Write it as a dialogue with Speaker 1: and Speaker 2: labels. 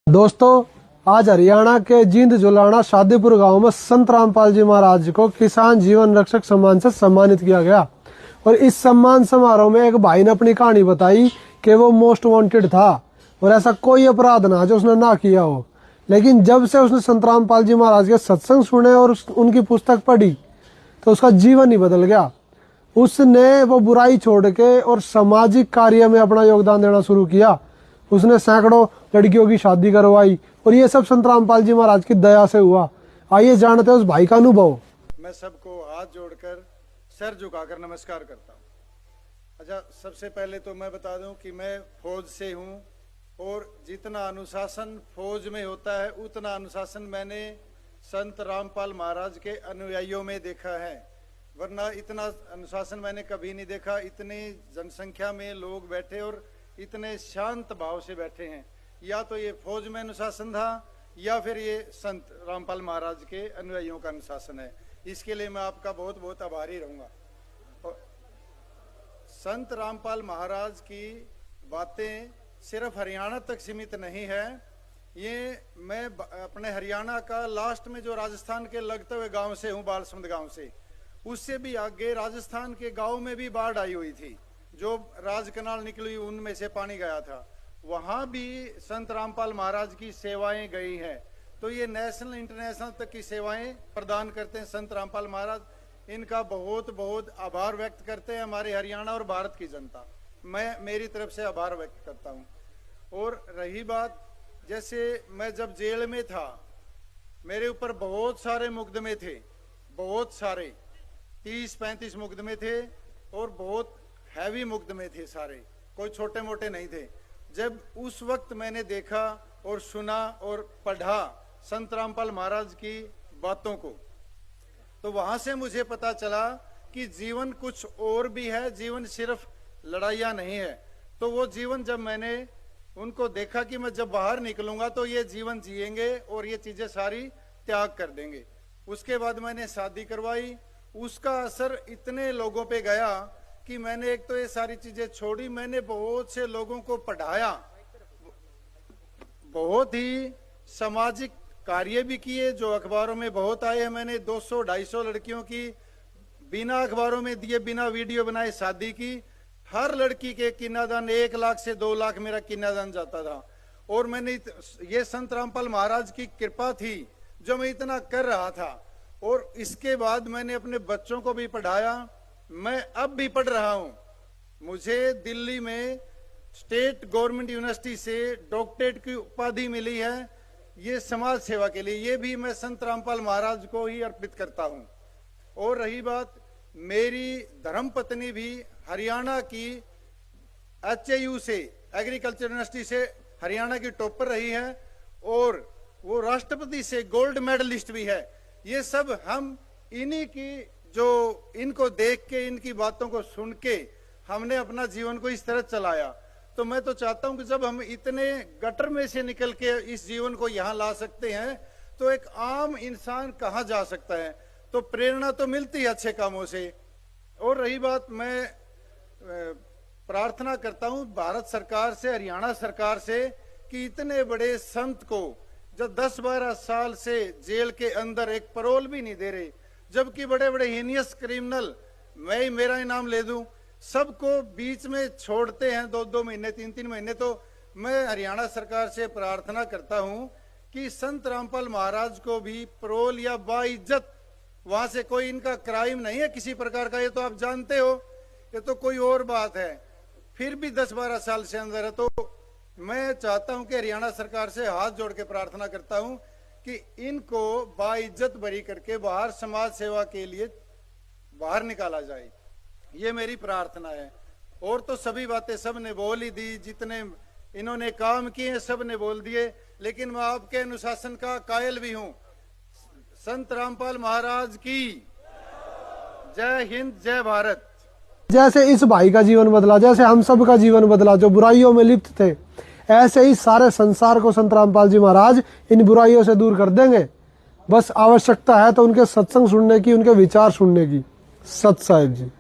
Speaker 1: दोस्तों, आज हरियाणा के जींद जुलाना शादीपुर गांव में संत रामपाल जी महाराज को किसान जीवन रक्षक सम्मान से सम्मानित किया गया। और इस सम्मान समारोह में एक भाई ने अपनी कहानी बताई कि वो मोस्ट वांटेड था और ऐसा कोई अपराध ना जो उसने ना किया हो, लेकिन जब से उसने संत रामपाल जी महाराज के सत्संग सुने और उनकी पुस्तक पढ़ी तो उसका जीवन ही बदल गया। उसने वो बुराई छोड़ के और सामाजिक कार्य में अपना योगदान देना शुरू किया। उसने सैकड़ों लड़कियों की शादी करवाई और ये सब संत रामपाल जी महाराज की दया से हुआ। आइए जानते हैं उस भाई का अनुभव।
Speaker 2: मैं सबको हाथ जोड़कर सर झुकाकर नमस्कार करता हूँ। अच्छा, सबसे पहले तो मैं बता दूं कि मैं फौज से हूँ और जितना अनुशासन फौज में होता है उतना अनुशासन मैंने संत रामपाल महाराज के अनुयायियों में देखा है, वरना इतना अनुशासन मैंने कभी नहीं देखा। इतनी जनसंख्या में लोग बैठे और इतने शांत भाव से बैठे हैं। या तो ये फौज में अनुशासन था या फिर ये संत रामपाल महाराज के अनुयायियों का अनुशासन है। इसके लिए मैं आपका बहुत बहुत आभारी रहूंगा। और संत रामपाल महाराज की बातें सिर्फ हरियाणा तक सीमित नहीं है। ये मैं अपने हरियाणा का लास्ट में जो राजस्थान के लगते हुए गांव से हूँ, बालसुंद गांव से, उससे भी आगे राजस्थान के गांव में भी बाढ़ आई हुई थी। जो राज कनाल निकली उनमें से पानी गया था, वहां भी संत रामपाल महाराज की सेवाएं गई हैं। तो ये नेशनल इंटरनेशनल तक की सेवाएं प्रदान करते हैं संत रामपाल महाराज। इनका बहुत बहुत आभार व्यक्त करते हैं हमारे हरियाणा और भारत की जनता। मैं मेरी तरफ से आभार व्यक्त करता हूं। और रही बात, जैसे मैं जब जेल में था, मेरे ऊपर बहुत सारे मुकदमे थे, बहुत सारे 30-35 मुकदमे थे और बहुत हैवी मुकदमे थे सारे, कोई छोटे मोटे नहीं थे। जब उस वक्त मैंने देखा और सुना और पढ़ा संत रामपाल महाराज की बातों को, तो वहां से मुझे पता चला कि जीवन कुछ और भी है, जीवन सिर्फ लड़ाइयाँ नहीं है। तो वो जीवन जब मैंने उनको देखा कि मैं जब बाहर निकलूंगा तो ये जीवन जिएंगे और ये चीजें सारी त्याग कर देंगे। उसके बाद मैंने शादी करवाई। उसका असर इतने लोगों पे गया कि मैंने एक तो ये सारी चीजें छोड़ी, मैंने बहुत से लोगों को पढ़ाया, बहुत ही सामाजिक कार्य भी किए जो अखबारों में बहुत आए हैं। मैंने 200-250 लड़कियों की बिना अखबारों में दिए, बिना वीडियो बनाए शादी की। हर लड़की के कन्यादान 1 लाख से 2 लाख मेरा कन्यादान जाता था। और मैंने ये संत रामपाल महाराज की कृपा थी जो मैं इतना कर रहा था। और इसके बाद मैंने अपने बच्चों को भी पढ़ाया। मैं अब भी पढ़ रहा हूं। मुझे दिल्ली में स्टेट गवर्नमेंट यूनिवर्सिटी से डॉक्टरेट की उपाधि मिली है, ये समाज सेवा के लिए। ये भी मैं संत रामपाल महाराज को ही अर्पित करता हूं। और रही बात, मेरी धर्मपत्नी भी हरियाणा की HAU से, एग्रीकल्चर यूनिवर्सिटी से हरियाणा की टॉपर रही है और वो राष्ट्रपति से गोल्ड मेडलिस्ट भी है। ये सब हम इन्हीं की, जो इनको देख के, इनकी बातों को सुन के हमने अपना जीवन को इस तरह चलाया। तो मैं तो चाहता हूं कि जब हम इतने गटर में से निकल के इस जीवन को यहां ला सकते हैं तो एक आम इंसान कहां जा सकता है। तो प्रेरणा तो मिलती है अच्छे कामों से। और रही बात, मैं प्रार्थना करता हूं भारत सरकार से, हरियाणा सरकार से, कि इतने बड़े संत को जो 10-12 साल से जेल के अंदर एक पैरोल भी नहीं दे रहे, जबकि बड़े बड़े हीनियस क्रिमिनल, मैं ही मेरा ही नाम ले दूं, सबको बीच में छोड़ते हैं 2-2 महीने, 3-3 महीने। तो मैं हरियाणा सरकार से प्रार्थना करता हूं कि संत रामपाल महाराज को भी पैरोल या बाइज्जत, वहां से कोई इनका क्राइम नहीं है किसी प्रकार का, ये तो आप जानते हो, ये तो कोई और बात है, फिर भी 10-12 साल से अंदर है। तो मैं चाहता हूं कि हरियाणा सरकार से हाथ जोड़ के प्रार्थना करता हूं कि इनको बाइज्जत बरी करके बाहर समाज सेवा के लिए बाहर निकाला जाए। ये मेरी प्रार्थना है। और तो सभी बातें सब ने बोल ही दी, जितने इन्होंने काम किए सब ने बोल दिए, लेकिन मैं आपके अनुशासन का कायल भी हूं। संत रामपाल महाराज की जय हिंद, जय भारत।
Speaker 1: जैसे इस भाई का जीवन बदला, जैसे हम सब का जीवन बदला जो बुराइयों में लिप्त थे, ऐसे ही सारे संसार को संत रामपाल जी महाराज इन बुराइयों से दूर कर देंगे। बस आवश्यकता है तो उनके सत्संग सुनने की, उनके विचार सुनने की। सत साहिब जी।